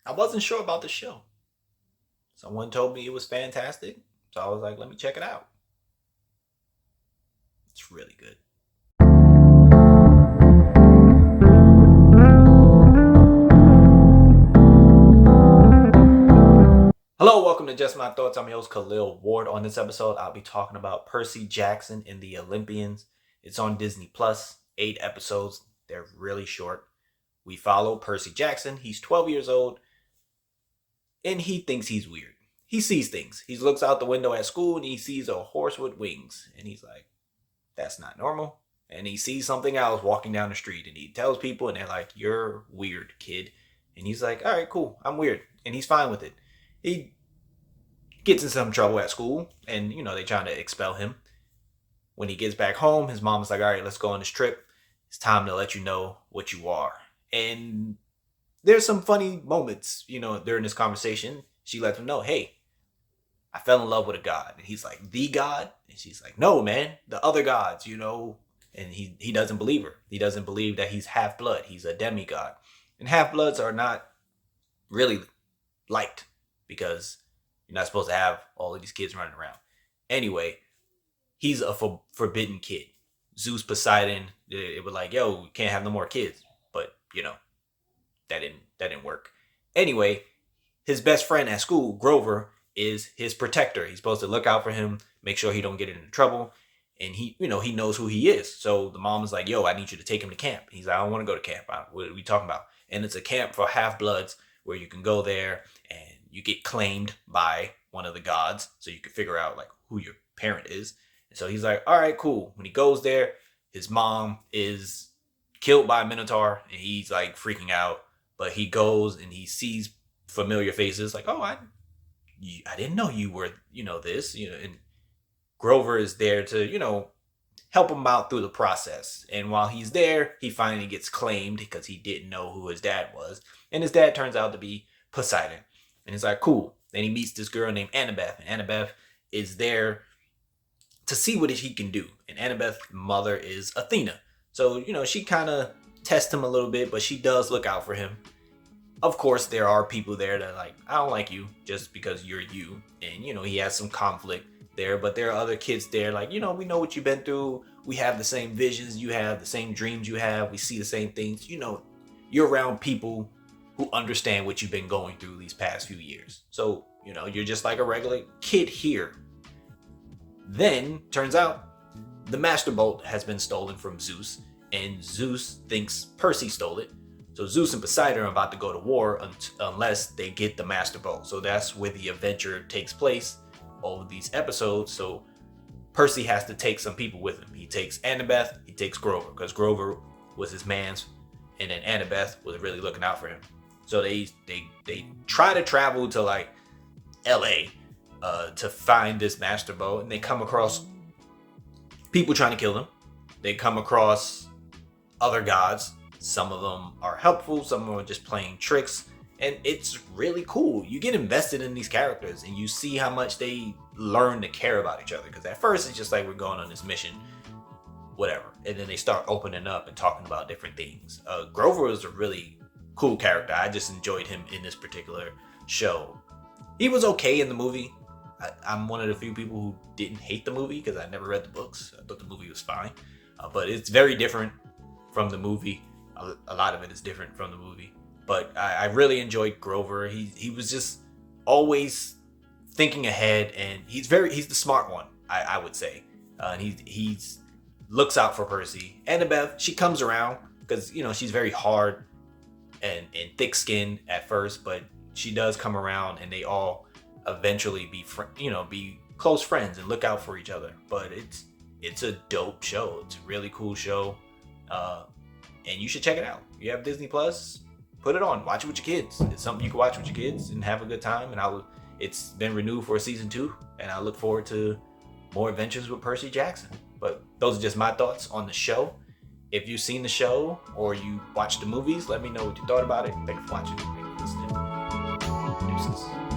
I wasn't sure about the show. Someone told me it was fantastic, so I was like, let me check it out. It's really good. Hello, welcome to Just My Thoughts. I'm your host, Khaleel Ward. On this episode, I'll be talking about Percy Jackson and the Olympians. It's on Disney Plus, 8 episodes. They're really short. We follow Percy Jackson. He's 12 years old, and he thinks he's weird. He sees things. He looks out the window at school, and he sees a horse with wings. And he's like, that's not normal. And he sees something else walking down the street, and he tells people, and they're like, you're weird, kid. And he's like, all right, cool, I'm weird. And he's fine with it. He gets in some trouble at school, and they trying to expel him. When he gets back home, his mom's like, all right, let's go on this trip. It's time to let you know what you are. And there's some funny moments, during this conversation. She lets him know, hey, I fell in love with a god. And he's like, the god? And she's like, no, man, the other gods, And he doesn't believe her. He doesn't believe that he's half blood. He's a demigod. And half bloods are not really liked because you're not supposed to have all of these kids running around. Anyway, he's a forbidden kid. Zeus, Poseidon, it was like, yo, we can't have no more kids. But, that didn't work. Anyway, his best friend at school, Grover, is his protector. He's supposed to look out for him, make sure he don't get into trouble. And he knows who he is. So the mom is like, yo, I need you to take him to camp. He's like, I don't want to go to camp. What are we talking about? And it's a camp for half-bloods where you can go there and you get claimed by one of the gods. So you can figure out like who your parent is. And so he's like, all right, cool. When he goes there, his mom is killed by a minotaur and he's like freaking out. But he goes and he sees familiar faces like, oh, I didn't know you were, this, and Grover is there to, help him out through the process. And while he's there, he finally gets claimed because he didn't know who his dad was. And his dad turns out to be Poseidon. And he's like, cool. Then he meets this girl named Annabeth. And Annabeth is there to see what he can do. And Annabeth's mother is Athena. So, she kind of tests him a little bit, but she does look out for him. Of course, there are people there that are like, I don't like you just because you're you. And, he has some conflict there, but there are other kids there like, we know what you've been through. We have the same visions you have, the same dreams you have. We see the same things. You're around people who understand what you've been going through these past few years. So, you're just like a regular kid here. Then, turns out, the Master Bolt has been stolen from Zeus, and Zeus thinks Percy stole it. So Zeus and Poseidon are about to go to war unless they get the Master Bolt. So that's where the adventure takes place over these episodes. So Percy has to take some people with him. He takes Annabeth, he takes Grover, because Grover was his man's, and then Annabeth was really looking out for him. So they try to travel to like LA to find this Master Bolt, and they come across people trying to kill them. They come across other gods. Some of them are helpful, some of them are just playing tricks, and it's really cool. You get invested in these characters and you see how much they learn to care about each other, because at first it's just like, we're going on this mission, whatever, and then they start opening up and talking about different things. Grover was a really cool character. I just enjoyed him in this particular show. He was okay in the movie. I'm one of the few people who didn't hate the movie because I never read the books. I thought the movie was fine, but it's very different from the movie. A lot of it is different from the movie, but I really enjoyed Grover. He was just always thinking ahead, and he's the smart one, I would say. He's looks out for Percy. Annabeth, she comes around because she's very hard and thick-skinned at first, but she does come around, and they all eventually be close friends and look out for each other. But it's a dope show. It's a really cool show. And you should check it out. You have Disney Plus, put it on. Watch it with your kids. It's something you can watch with your kids and have a good time. And it's been renewed for season 2, and I look forward to more adventures with Percy Jackson. But those are just my thoughts on the show. If you've seen the show or you watched the movies, let me know what you thought about it. Thank you for watching. Thank you for listening. Deuces.